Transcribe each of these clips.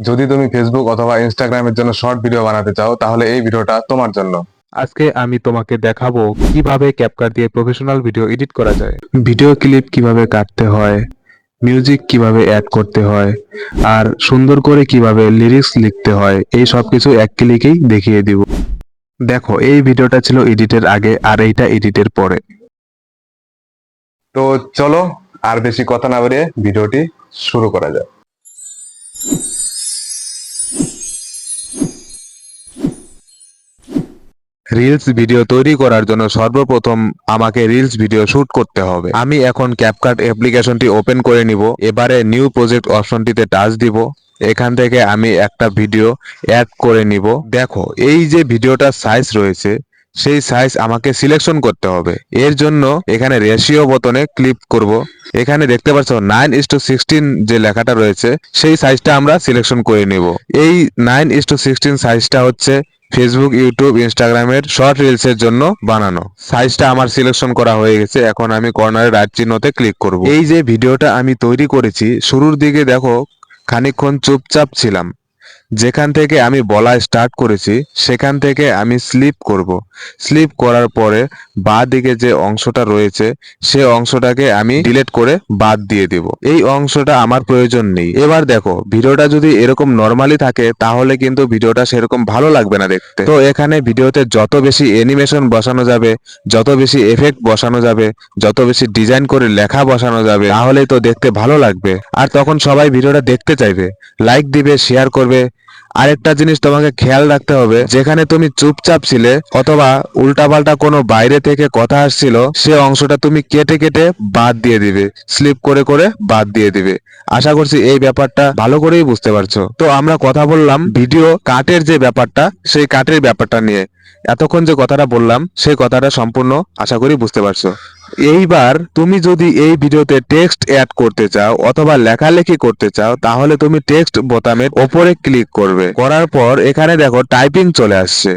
যদি তুমি ফেসবুক অথবা ইনস্টাগ্রামের জন্য শর্ট ভিডিও বানাতে চাও তাহলে এই ভিডিওটা তোমার জন্য। আজকে আমি তোমাকে দেখাবো কিভাবে ক্যাপকাট দিয়ে প্রফেশনাল ভিডিও এডিট করা যায়, ভিডিও ক্লিপ কিভাবে কাটতে হয়, মিউজিক কিভাবে অ্যাড করতে হয়, আর সুন্দর করে কিভাবে লিরিক্স লিখতে হয়, এই সব কিছু এক ক্লিকেই দেখিয়ে দিব। দেখো, এই ভিডিওটা ছিল এডিটের আগে আর এইটা এডিটের পরে। তো চলো আর বেশি কথা না বাড়িয়ে ভিডিওটি শুরু করা যাক। রিলস ভিডিও তৈরি করার জন্য সর্বপ্রথম আমাকে রিলস ভিডিও শুট করতে হবে। আমি এখন ক্যাপকাট অ্যাপ্লিকেশনটি ওপেন করে নিব। এবারে নিউ প্রজেক্ট অপশনটিতে টাচ দিব। এখান থেকে আমি একটা ভিডিও অ্যাড করে নিব। দেখো, এই যে ভিডিওটার সাইজ রয়েছে সেই সাইজ আমাকে সিলেকশন করতে হবে। এর জন্য এখানে রেশিও বোতামে ক্লিক করব। এখানে দেখতে পাচ্ছ 9:16 যে লেখাটা রয়েছে সেই সাইজটা আমরা সিলেকশন করে নিব। এই 9:16 সাইজটা হচ্ছে ফেসবুক, ইউটিউব, ইনস্টাগ্রামের শর্ট রিলসের জন্য বানানো। সাইজটা আমার সিলেকশন করা হয়ে গেছে। এখন আমি কর্নারে রাইট চিহ্নতে ক্লিক করব। এই যে ভিডিওটা আমি তৈরি করেছি, শুরুর দিকে দেখো খানিকক্ষণ চুপচাপ ছিলাম। যেখান থেকে আমি বলা স্টার্ট করেছি সেখান থেকে আমি স্লিপ করব। স্লিপ করার পরে বাঁ দিকে যে অংশটা রয়েছে সে অংশটাকে আমি ডিলিট করে বাদ দিয়ে দেব। এই অংশটা আমার প্রয়োজন নেই। এবার দেখো, ভিডিওটা যদি এরকম নর্মালি থাকে তাহলে কিন্তু ভিডিওটা সেরকম ভালো লাগবে না দেখতে। তো এখানে ভিডিওতে যত বেশি অ্যানিমেশন বসানো যাবে, যত বেশি এফেক্ট বসানো যাবে, যত বেশি ডিজাইন করে লেখা বসানো যাবে তাহলেই তো দেখতে ভালো লাগবে, আর তখন সবাই ভিডিওটা দেখতে চাইবে, লাইক দিবে, শেয়ার করবে। আরেকটা জিনিস তোমাকে খেয়াল রাখতে হবে, যেখানে তুমি চুপচাপ ছিলে অথবা উল্টাপাল্টা কোনো বাইরে থেকে কথা আসছিল সে অংশটা তুমি কেটে কেটে বাদ দিয়ে দিবে, স্লিপ করে করে বাদ দিয়ে দিবে। আশা করছি এই ব্যাপারটা ভালো করেই বুঝতে পারছো। তো আমরা কথা বললাম ভিডিও কাটের যে ব্যাপারটা, সেই কাটের ব্যাপারটা নিয়ে। এতক্ষণ যে কথাটা বললাম সেই কথাটা সম্পূর্ণ আশা করি বুঝতে পারছো। এইবার তুমি যদি এই ভিডিওতে টেক্সট অ্যাড করতে চাও অথবা লেখালেখি করতে চাও তাহলে তুমি টেক্সট বোতামের ওপরে ক্লিক করবে। করার পর এখানে দেখো টাইপিং চলে আসছে।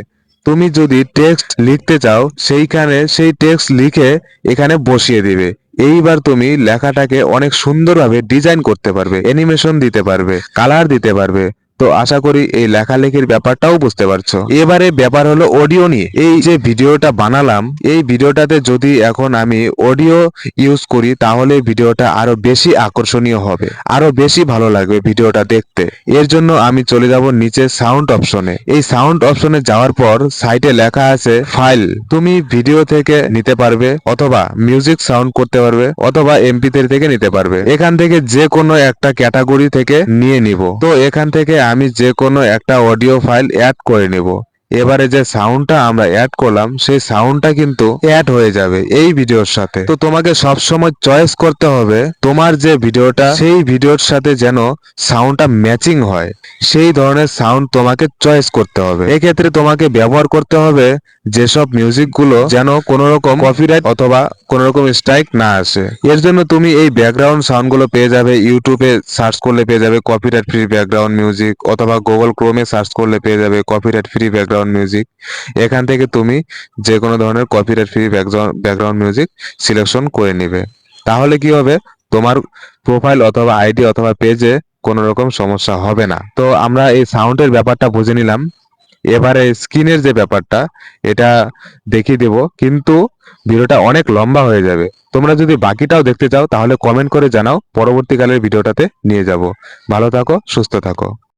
তুমি যদি টেক্সট লিখতে চাও সেইখানে সেই টেক্সট লিখে এখানে বসিয়ে দিবে। এইবার তুমি লেখাটাকে অনেক সুন্দরভাবে ডিজাইন করতে পারবে, অ্যানিমেশন দিতে পারবে, কালার দিতে পারবে। তো আশা করি এই লেখালেখির ব্যাপারটাও বুঝতে পারছো। এবারে ব্যাপার হলো অডিও নিয়ে। এই যে ভিডিওটা বানালাম, এই ভিডিওটাতে যদি এখন আমি অডিও ইউজ করি তাহলে ভিডিওটা আরো বেশি আকর্ষণীয় হবে, আরো বেশি ভালো লাগবে ভিডিওটা দেখতে। এর জন্য আমি চলে যাব নিচে সাউন্ড অপশনে। এই সাউন্ড অপশনে যাওয়ার পর সাইডে লেখা আছে ফাইল। তুমি ভিডিও থেকে নিতে পারবে অথবা মিউজিক সাউন্ড করতে পারবে অথবা এমপি3 থেকে নিতে পারবে। এখান থেকে যে কোনো একটা ক্যাটাগরি থেকে নিয়ে নিব। তো এখান থেকে আমি যে কোনো একটা অডিও ফাইল অ্যাড করে নিব। এবারে যে সাউন্ডটা আমরা অ্যাড করলাম সেই সাউন্ডটা কিন্তু অ্যাড হয়ে যাবে এই ভিডিওর সাথে। তো তোমাকে সবসময় চয়েস করতে হবে তোমার যে ভিডিওটা সেই ভিডিওর সাথে যেন সাউন্ডটা ম্যাচিং হয়, সেই ধরনের সাউন্ড তোমাকে চয়েস করতে হবে। এক্ষেত্রে তোমাকে ব্যবহার করতে হবে যেসব মিউজিক গুলো যেন কোনো রকম কপিরাইট অথবা কোনো রকম স্ট্রাইক না আসে। এর জন্য তুমি এই ব্যাকগ্রাউন্ড সাউন্ড গুলো পেয়ে যাবে, ইউটিউবে সার্চ করলে পেয়ে যাবে কপিরাইট ফ্রি ব্যাকগ্রাউন্ড মিউজিক, অথবা গুগল ক্রোমে সার্চ করলে পেয়ে যাবে কপিরাইট ফ্রি ব্যাকগ্রাউন্ড মিউজিক। এখান থেকে তুমি যে কোনো ধরনের copyright free background music selection করে নিবে। তাহলে কি হবে, তোমার প্রোফাইল অথবা আইডি অথবা পেজে কোনো রকম সমস্যা হবে না। তো আমরা এই সাউন্ডের ব্যাপারটা বুঝে নিলাম। এবারে স্ক্রিনের যে ব্যাপারটা এটা দেখিয়ে দেব, কিন্তু ভিডিওটা অনেক লম্বা হয়ে যাবে। তোমরা যদি বাকিটাও দেখতে চাও তাহলে কমেন্ট করে জানাও, পরবর্তীকালের ভিডিওটাতে নিয়ে যাব। ভালো থাকো, সুস্থ থাকো।